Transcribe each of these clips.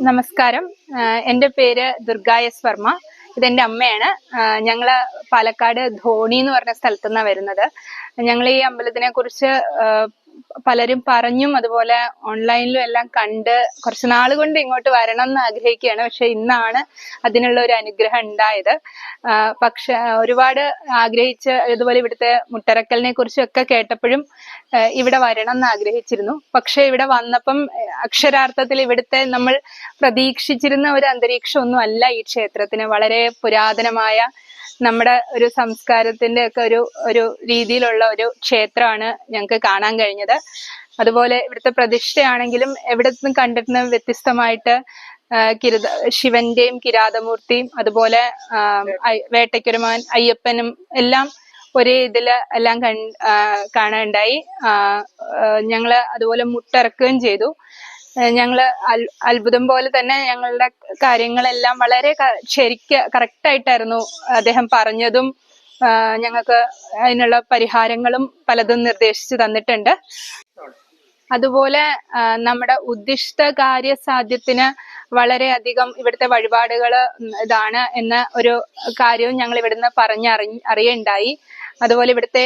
നമസ്കാരം. എൻ്റെ പേര് ദുർഗ എസ് വർമ്മ. ഇതെന്റെ അമ്മയാണ്. ഞങ്ങള് പാലക്കാട് ധോണി എന്ന് പറഞ്ഞ സ്ഥലത്തു നിന്നാണ് വരുന്നത്. ഞങ്ങൾ ഈ അമ്പലത്തിനെ കുറിച്ച് പലരും പറഞ്ഞും അതുപോലെ ഓൺലൈനിലും എല്ലാം കണ്ട് കുറച്ച് നാൾ കൊണ്ട് ഇങ്ങോട്ട് വരണം എന്ന് ആഗ്രഹിക്കുകയാണ്. പക്ഷെ ഇന്നാണ് അതിനുള്ള ഒരു അനുഗ്രഹം ഉണ്ടായത്. പക്ഷെ ഒരുപാട് ആഗ്രഹിച്ച് ഇതുപോലെ ഇവിടുത്തെ മുട്ടറക്കലിനെ കുറിച്ചൊക്കെ കേട്ടപ്പോഴും ഇവിടെ വരണം എന്ന് ആഗ്രഹിച്ചിരുന്നു. പക്ഷെ ഇവിടെ വന്നപ്പം അക്ഷരാർത്ഥത്തിൽ ഇവിടുത്തെ നമ്മൾ പ്രതീക്ഷിച്ചിരുന്ന ഒരു അന്തരീക്ഷം ഒന്നും അല്ല ഈ ക്ഷേത്രത്തിന്. വളരെ പുരാതനമായ നമ്മുടെ ഒരു സംസ്കാരത്തിന്റെ ഒക്കെ ഒരു രീതിയിലുള്ള ഒരു ക്ഷേത്രമാണ് ഞങ്ങൾക്ക് കാണാൻ കഴിഞ്ഞത്. അതുപോലെ ഇവിടുത്തെ പ്രതിഷ്ഠയാണെങ്കിലും എവിടെ നിന്നും കണ്ടിരുന്ന വ്യത്യസ്തമായിട്ട് ശിവന്റെയും കിരാതമൂർത്തിയും അതുപോലെ വേട്ടയ്ക്കൊരുമാൻ അയ്യപ്പനും എല്ലാം ഒരേ ഇതില് എല്ലാം കാണാനുണ്ടായി. ഞങ്ങള് അതുപോലെ മുട്ടിറക്കുകയും ചെയ്തു. ഞങ്ങള് അത്ഭുതം പോലെ തന്നെ ഞങ്ങളുടെ കാര്യങ്ങളെല്ലാം വളരെ ശരിക്ക് കറക്റ്റായിട്ടായിരുന്നു അദ്ദേഹം പറഞ്ഞതും. ഞങ്ങൾക്ക് അതിനുള്ള പരിഹാരങ്ങളും പലതും നിർദ്ദേശിച്ചു തന്നിട്ടുണ്ട്. അതുപോലെ നമ്മുടെ ഉദ്ദിഷ്ട കാര്യസാധ്യത്തിന് വളരെയധികം ഇവിടുത്തെ വഴിപാടുകൾ ഇതാണ് എന്ന ഒരു കാര്യവും ഞങ്ങൾ ഇവിടുന്ന് അറിയുണ്ടായി. അതുപോലെ ഇവിടുത്തെ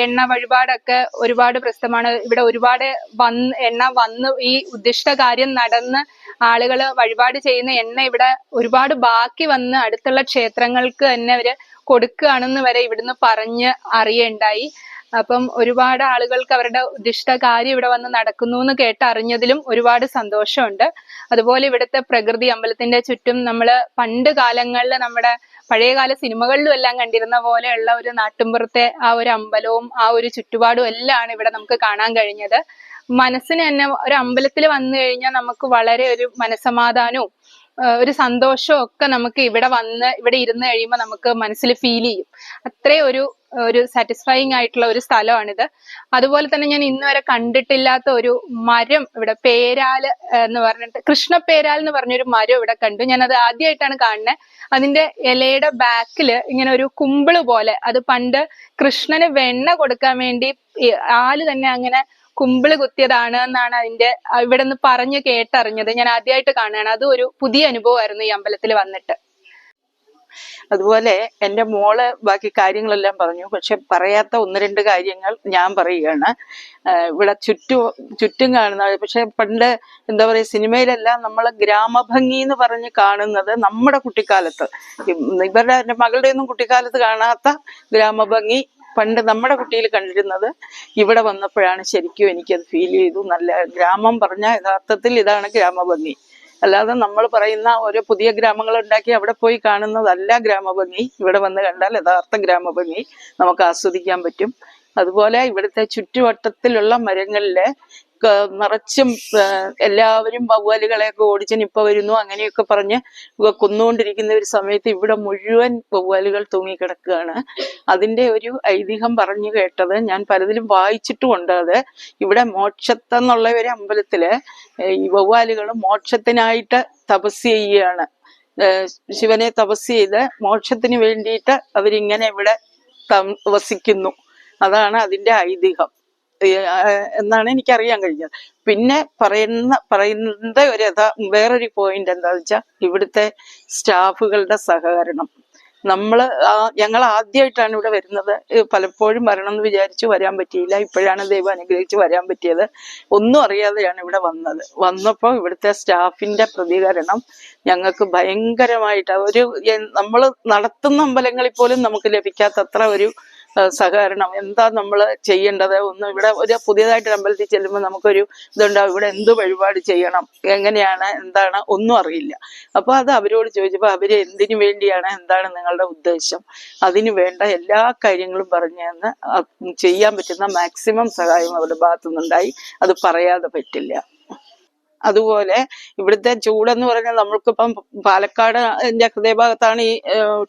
എണ്ണ വഴിപാടൊക്കെ ഒരുപാട് പ്രസിദ്ധമാണ്. ഇവിടെ ഒരുപാട് എണ്ണ വന്ന് ഈ ഉദ്ദിഷ്ട കാര്യം നടന്ന് ആളുകൾ വഴിപാട് ചെയ്യുന്ന എണ്ണ ഇവിടെ ഒരുപാട് ബാക്കി വന്ന് അടുത്തുള്ള ക്ഷേത്രങ്ങൾക്ക് തന്നെ അവര് കൊടുക്കുകയാണെന്ന് വരെ ഇവിടുന്ന് പറഞ്ഞ് അറിയുണ്ടായി. അപ്പം ഒരുപാട് ആളുകൾക്ക് അവരുടെ ഉദ്ദിഷ്ട കാര്യം ഇവിടെ വന്ന് നടക്കുന്നു എന്ന് കേട്ടറിഞ്ഞതിലും ഒരുപാട് സന്തോഷമുണ്ട്. അതുപോലെ ഇവിടുത്തെ പ്രകൃതി, അമ്പലത്തിന്റെ ചുറ്റും നമ്മള് പണ്ട് കാലങ്ങളിൽ നമ്മുടെ പഴയകാല സിനിമകളിലും എല്ലാം കണ്ടിരുന്ന പോലെയുള്ള ഒരു നാട്ടുമ്പുറത്തെ ആ ഒരു അമ്പലവും ആ ഒരു ചുറ്റുപാടും എല്ലാം ഇവിടെ നമുക്ക് കാണാൻ കഴിഞ്ഞത്. മനസ്സിന് തന്നെ ഒരു അമ്പലത്തിൽ വന്നു കഴിഞ്ഞാൽ നമുക്ക് വളരെ ഒരു മനസ്സമാധാനവും ഒരു സന്തോഷവും ഒക്കെ നമുക്ക് ഇവിടെ ഇരുന്ന് കഴിയുമ്പോൾ നമുക്ക് മനസ്സിൽ ഫീൽ ചെയ്യും. അത്രയും ഒരു സാറ്റിസ്ഫൈങ് ആയിട്ടുള്ള ഒരു സ്ഥലമാണിത്. അതുപോലെ തന്നെ ഞാൻ ഇന്ന് വരെ കണ്ടിട്ടില്ലാത്ത ഒരു മരം ഇവിടെ പേരാൽ എന്ന് പറഞ്ഞിട്ട്, കൃഷ്ണപ്പേരാൽ എന്ന് പറഞ്ഞൊരു മരം ഇവിടെ കണ്ടു. ഞാൻ അത് ആദ്യമായിട്ടാണ് കാണുന്നത്. അതിന്റെ ഇലയുടെ ബാക്കില് ഇങ്ങനെ ഒരു കുമ്പിള് പോലെ, അത് പണ്ട് കൃഷ്ണന് വെണ്ണ കൊടുക്കാൻ വേണ്ടി ആല് തന്നെ അങ്ങനെ കുമ്പിള് കുത്തിയതാണ് എന്നാണ് അതിന്റെ ഇവിടെ നിന്ന് പറഞ്ഞു കേട്ടറിഞ്ഞത്. ഞാൻ ആദ്യമായിട്ട് കാണുകയാണ്. അത് ഒരു പുതിയ അനുഭവമായിരുന്നു ഈ അമ്പലത്തിൽ വന്നിട്ട്. അതുപോലെ എൻ്റെ മോള് ബാക്കി കാര്യങ്ങളെല്ലാം പറഞ്ഞു. പക്ഷെ പറയാത്ത ഒന്ന് രണ്ട് കാര്യങ്ങൾ ഞാൻ പറയുകയാണ്. ഇവിടെ ചുറ്റും കാണുന്നത്, പക്ഷെ പണ്ട് എന്താ പറയുക, സിനിമയിലെല്ലാം നമ്മൾ ഗ്രാമഭംഗി എന്ന് പറഞ്ഞ് കാണുന്നത് നമ്മുടെ കുട്ടിക്കാലത്ത്, ഇവരുടെ എൻ്റെ മകളുടെ ഒന്നും കുട്ടിക്കാലത്ത് കാണാത്ത ഗ്രാമഭംഗി പണ്ട് നമ്മുടെ കുട്ടിയിൽ കണ്ടിരുന്നത് ഇവിടെ വന്നപ്പോഴാണ് ശരിക്കും എനിക്കത് ഫീൽ ചെയ്തു. നല്ല ഗ്രാമം പറഞ്ഞ യഥാർത്ഥത്തിൽ ഇതാണ് ഗ്രാമഭംഗി. അല്ലാതെ നമ്മൾ പറയുന്ന ഓരോ പുതിയ ഗ്രാമങ്ങൾ ഉണ്ടാക്കി അവിടെ പോയി കാണുന്നതല്ല ഗ്രാമഭംഗി. ഇവിടെ വന്ന് കണ്ടാൽ യഥാർത്ഥ ഗ്രാമഭംഗി നമുക്ക് ആസ്വദിക്കാൻ പറ്റും. അതുപോലെ ഇവിടുത്തെ ചുറ്റുവട്ടത്തിലുള്ള മരങ്ങളില് നിറച്ചും എല്ലാവരും വവ്വാലുകളെയൊക്കെ ഓടിച്ച് നിപ്പ വരുന്നു അങ്ങനെയൊക്കെ പറഞ്ഞ് കൊന്നുകൊണ്ടിരിക്കുന്ന ഒരു സമയത്ത് ഇവിടെ മുഴുവൻ വവ്വാലുകൾ തൂങ്ങിക്കിടക്കുകയാണ്. അതിന്റെ ഒരു ഐതിഹ്യം പറഞ്ഞു കേട്ടത് ഞാൻ പലതിലും വായിച്ചിട്ടുമുണ്ട്. അത് ഇവിടെ മോക്ഷത്തെന്നുള്ള ഒരു അമ്പലത്തില് ഈ വവ്വാലുകൾ മോക്ഷത്തിനായിട്ട് തപസ് ചെയ്യുകയാണ്. ശിവനെ തപസ് ചെയ്ത് മോക്ഷത്തിന് വേണ്ടിയിട്ട് അവരിങ്ങനെ ഇവിടെ വസിക്കുന്നു. അതാണ് അതിന്റെ ഐതിഹ്യം എന്നാണ് എനിക്കറിയാൻ കഴിഞ്ഞത്. പിന്നെ പറയുന്നത് വേറൊരു പോയിന്റ് എന്താന്ന് വെച്ചാൽ ഇവിടുത്തെ സ്റ്റാഫുകളുടെ സഹകരണം. ഞങ്ങൾ ആദ്യമായിട്ടാണ് ഇവിടെ വരുന്നത്. പലപ്പോഴും വരണം എന്ന് വിചാരിച്ചു വരാൻ പറ്റിയില്ല. ഇപ്പോഴാണ് ദൈവം അനുഗ്രഹിച്ച് വരാൻ പറ്റിയത്. ഒന്നും അറിയാതെയാണ് ഇവിടെ വന്നപ്പോൾ ഇവിടുത്തെ സ്റ്റാഫിന്റെ പ്രതികരണം ഞങ്ങൾക്ക് ഭയങ്കരമായിട്ട് നമ്മൾ നടത്തുന്ന അമ്പലങ്ങളിൽ പോലും നമുക്ക് ലഭിക്കാത്തത്ര ഒരു സഹകരണം. എന്താ നമ്മൾ ചെയ്യേണ്ടത് ഇവിടെ ഒരു പുതിയതായിട്ടൊരു അമ്പലത്തിൽ ചെല്ലുമ്പോൾ നമുക്കൊരു ഇതുണ്ടാവും, ഇവിടെ എന്ത് വഴിപാട് ചെയ്യണം, എങ്ങനെയാണ്, എന്താണ്, ഒന്നും അറിയില്ല. അപ്പൊ അത് അവരോട് ചോദിച്ചപ്പോൾ അവര് എന്തിനു വേണ്ടിയാണ്, എന്താണ് നിങ്ങളുടെ ഉദ്ദേശം, അതിനു വേണ്ട എല്ലാ കാര്യങ്ങളും പറഞ്ഞു തന്ന് ചെയ്യാൻ പറ്റുന്ന മാക്സിമം സഹായം അവരുടെ ഭാഗത്തുനിന്നുണ്ടായി. അത് പറയാതെ പറ്റില്ല. അതുപോലെ ഇവിടുത്തെ ചൂടെന്ന് പറഞ്ഞാൽ നമ്മൾക്കിപ്പം പാലക്കാട് ഹൃദയഭാഗത്താണ് ഈ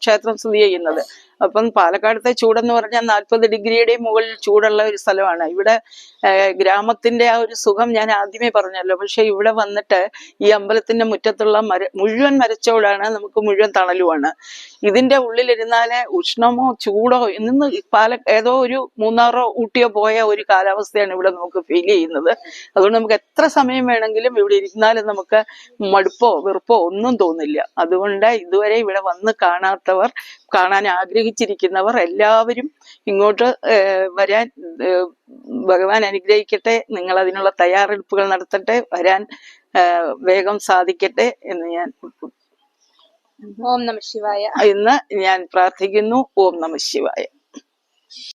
ക്ഷേത്രം സ്ഥിതി ചെയ്യുന്നത്. അപ്പം പാലക്കാടത്തെ ചൂടെന്ന് പറഞ്ഞാൽ 40 ഡിഗ്രിയുടെയും മുകളിൽ ചൂടുള്ള ഒരു സ്ഥലമാണ്. ഇവിടെ ഗ്രാമത്തിന്റെ ആ ഒരു സുഖം ഞാൻ ആദ്യമേ പറഞ്ഞല്ലോ. പക്ഷെ ഇവിടെ വന്നിട്ട് ഈ അമ്പലത്തിന്റെ മുറ്റത്തുള്ള മുഴുവൻ മരച്ചോടാണ്, നമുക്ക് മുഴുവൻ തണലുമാണ്. ഇതിന്റെ ഉള്ളിലിരുന്നാല് ഉഷ്ണമോ ചൂടോ ഇന്ന് ഏതോ ഒരു മൂന്നാറോ ഊട്ടിയോ പോയ ഒരു കാലാവസ്ഥയാണ് ഇവിടെ നമുക്ക് ഫീൽ ചെയ്യുന്നത്. അതുകൊണ്ട് നമുക്ക് എത്ര സമയം വേണമെങ്കിലും ഇവിടെ ഇരുന്നാലും നമുക്ക് മടുപ്പോ വെറുപ്പോ ഒന്നും തോന്നില്ല. അതുകൊണ്ട് ഇതുവരെ ഇവിടെ വന്ന് കാണാത്തവർ, കാണാൻ ആഗ്രഹിച്ചിരിക്കുന്നവർ എല്ലാവരും ഇങ്ങോട്ട് വരാൻ ഭഗവാൻ അനുഗ്രഹിക്കട്ടെ. നിങ്ങൾ അതിനുള്ള തയ്യാറെടുപ്പുകൾ നടത്തട്ടെ, വരാൻ വേഗം സാധിക്കട്ടെ എന്ന് ഞാൻ ഓം നമഃ ശിവായ ഇന്ന് ഞാൻ പ്രാർത്ഥിക്കുന്നു. ഓം നമഃ ശിവായ.